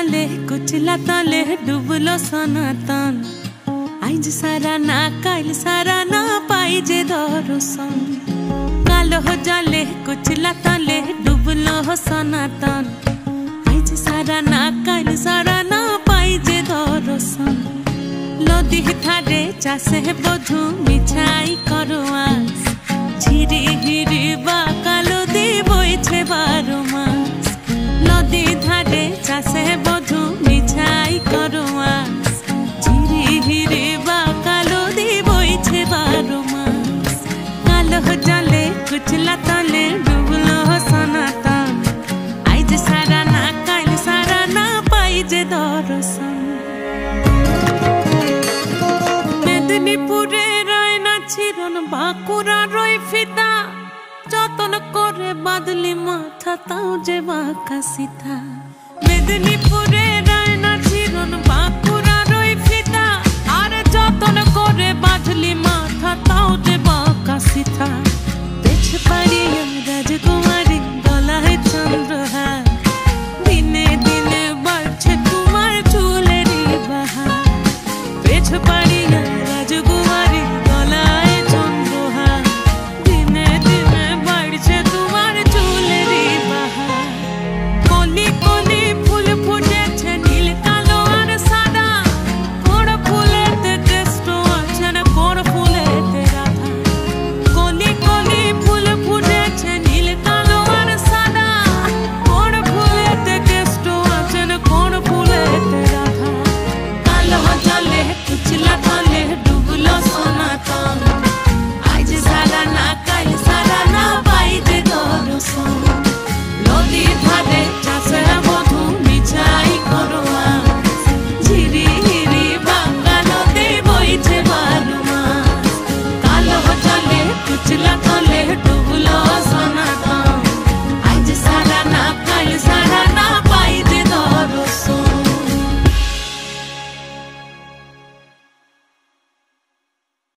जले कुचला तले डुबलो सनातन आज सारा ना काल सारा ना पाई जे दर्शन कालो जले कुचला तले डुबलो सनातन आज सारा ना काल सारा ना पाई जे दर्शन लदी थारे चासे बधु मिछाई करो आस झिरी हिरी बा कालो दी बइछे 12 मास लदी धारे चासे बधु मिछाई करो आस झिरी हिरी बा कालो दी बइछे 12 मास कालो जले कुचला तले डुबलो सनातन आज सारा ना काल सारा ना पाई जे दर्शन मेदिनीपुरे रय ना छिरन बाकुरा रय फिता जतन करे बादली माथा ताऊ जे बाका सीता मेदिनीपुरे